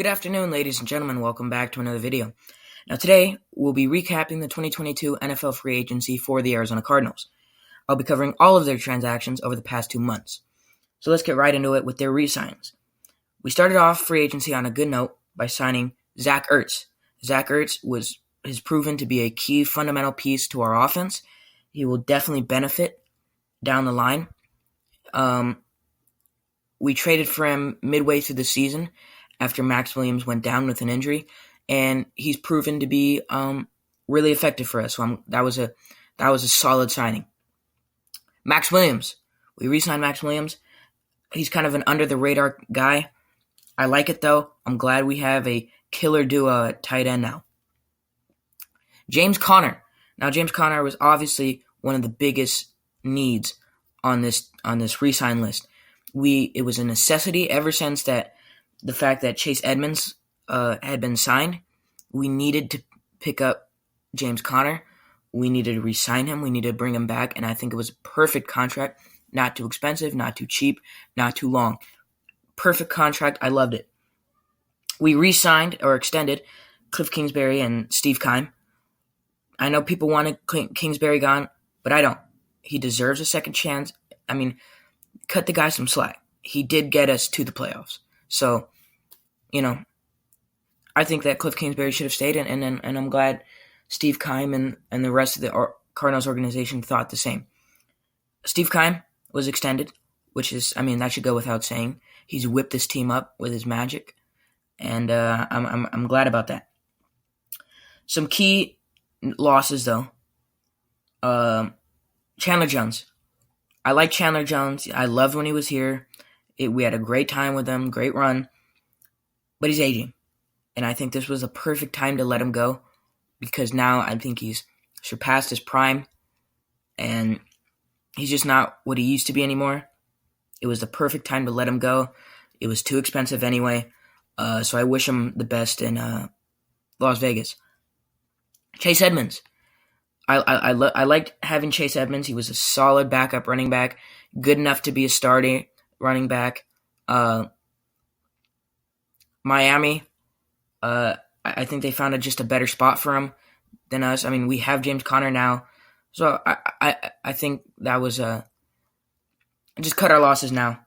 Good afternoon, ladies and gentlemen. Welcome back to another video. Now today, we'll be recapping the 2022 NFL free agency for the Arizona Cardinals. I'll be covering all of their transactions over the past 2 months. So let's get right into it with their re-signs. We started off free agency on a good note by signing Zach Ertz. Zach Ertz has proven to be a key fundamental piece to our offense. He will definitely benefit down the line. We traded for him midway through the season after Max Williams went down with an injury, and he's proven to be really effective for us. So that was a solid signing. Max Williams, we re-signed Max Williams. He's kind of an under-the-radar guy. I like it, though. I'm glad we have a killer duo at tight end now. James Conner. Now, James Conner was obviously one of the biggest needs on this re-sign list. It was a necessity ever since the fact that Chase Edmonds had been signed. We needed to pick up James Conner. We needed to re-sign him. We needed to bring him back, and I think it was a perfect contract. Not too expensive, not too cheap, not too long. Perfect contract. I loved it. We re-signed or extended Cliff Kingsbury and Steve Keim. I know people wanted Kingsbury gone, but I don't. He deserves a second chance. I mean, cut the guy some slack. He did get us to the playoffs. So, I think that Cliff Kingsbury should have stayed, and I'm glad Steve Keim and the rest of the Cardinals organization thought the same. Steve Keim was extended, which is, that should go without saying. He's whipped this team up with his magic, and I'm glad about that. Some key losses, though. Chandler Jones. I like Chandler Jones. I loved when he was here. We had a great time with him, great run, but he's aging. And I think this was a perfect time to let him go because now I think he's surpassed his prime and he's just not what he used to be anymore. It was the perfect time to let him go. It was too expensive anyway, so I wish him the best in Las Vegas. Chase Edmonds. I liked having Chase Edmonds. He was a solid backup running back, good enough to be a starting running back. Miami, I think they found just a better spot for him than us. We have James Conner now, so I think that was just cut our losses now.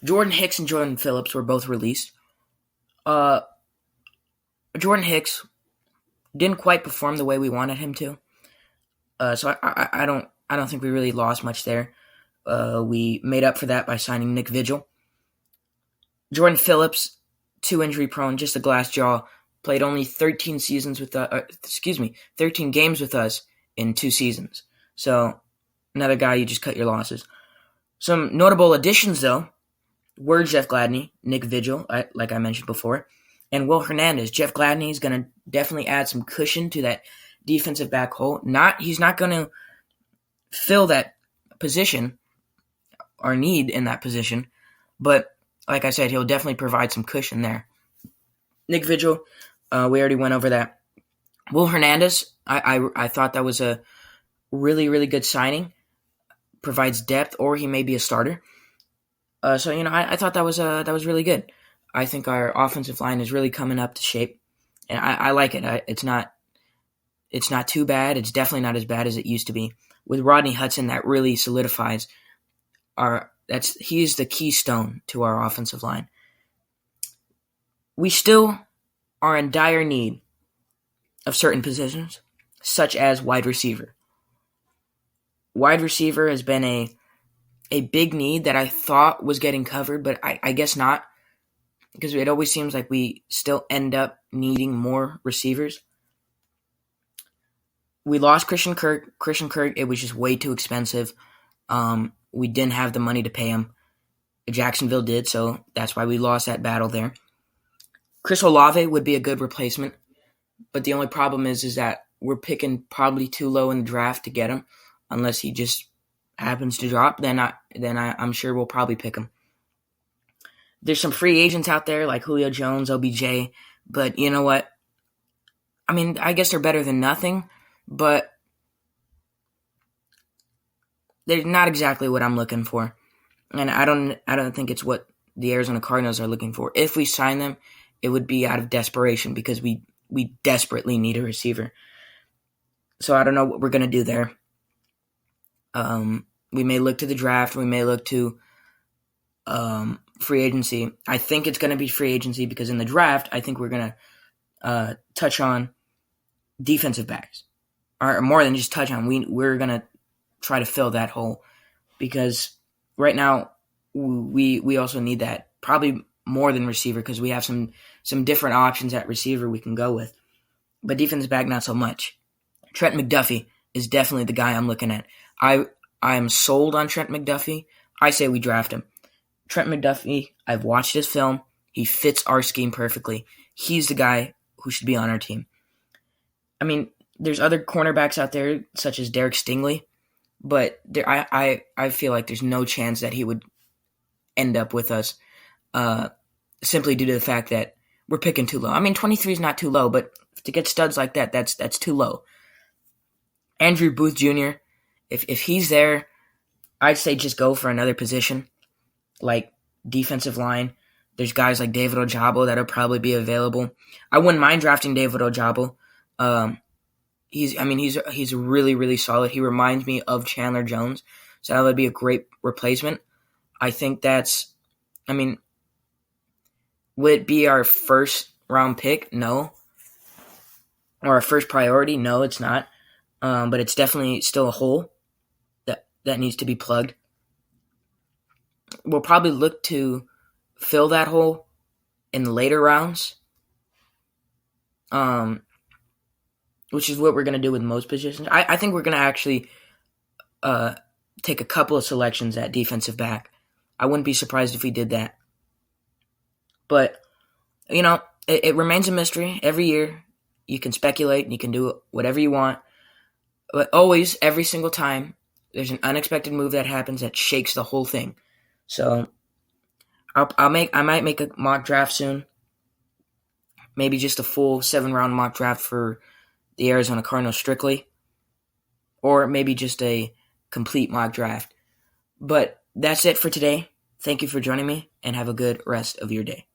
Jordan Hicks and Jordan Phillips were both released. Jordan Hicks didn't quite perform the way we wanted him to. So I don't think we really lost much there. We made up for that by signing Nick Vigil. Jordan Phillips, too injury prone, just a glass jaw, played only 13 games with us in 2 seasons. So another guy you just cut your losses. Some notable additions though were Jeff Gladney, Nick Vigil, like I mentioned before, and Will Hernandez. Jeff Gladney is going to definitely add some cushion to that defensive back hole. He's not going to fill that position or need in that position, but like I said, he'll definitely provide some cushion there. Nick Vigil, we already went over that. Will Hernandez, I thought that was a really, really good signing. Provides depth, or he may be a starter. I thought that was really good. I think our offensive line is really coming up to shape, and I like it. It's not too bad. It's definitely not as bad as it used to be. With Rodney Hudson, that really solidifies he's the keystone to our offensive line. We still are in dire need of certain positions, such as wide receiver. Wide receiver has been a big need that I thought was getting covered, but I guess not, because it always seems like we still end up needing more receivers. We lost Christian Kirk. It was just way too expensive. We didn't have the money to pay him. Jacksonville did, so that's why we lost that battle there. Chris Olave would be a good replacement, but the only problem is that we're picking probably too low in the draft to get him. Unless he just happens to drop, then I'm sure we'll probably pick him. There's some free agents out there like Julio Jones, OBJ, but you know what? I guess they're better than nothing, but they're not exactly what I'm looking for. And I don't think it's what the Arizona Cardinals are looking for. If we sign them, it would be out of desperation because we desperately need a receiver. So I don't know what we're gonna do there. We may look to the draft. We may look to free agency. I think it's going to be free agency because in the draft, I think we're going to touch on defensive backs, or more than just touch on. We're going to try to fill that hole because right now we also need that probably more than receiver because we have some different options at receiver we can go with, but defensive back not so much. Trent McDuffie is definitely the guy I'm looking at. I am sold on Trent McDuffie. I say we draft him. Trent McDuffie, I've watched his film. He fits our scheme perfectly. He's the guy who should be on our team. I mean, there's other cornerbacks out there, such as Derek Stingley, but I feel like there's no chance that he would end up with us simply due to the fact that we're picking too low. I mean, 23 is not too low, but to get studs like that, that's too low. Andrew Booth Jr., if he's there, I'd say just go for another position, like defensive line. There's guys like David Ojabo that'll probably be available. I wouldn't mind drafting David Ojabo. He's really, really solid. He reminds me of Chandler Jones, so that would be a great replacement. I think would it be our first round pick? No. Or our first priority? No, it's not. But it's definitely still a hole that needs to be plugged. We'll probably look to fill that hole in the later rounds, which is what we're going to do with most positions. I think we're going to actually take a couple of selections at defensive back. I wouldn't be surprised if we did that. But, it remains a mystery. Every year, you can speculate and you can do whatever you want. But always, every single time, there's an unexpected move that happens that shakes the whole thing. So I might make a mock draft soon. Maybe just a full 7-round mock draft for the Arizona Cardinals strictly. Or maybe just a complete mock draft. But that's it for today. Thank you for joining me and have a good rest of your day.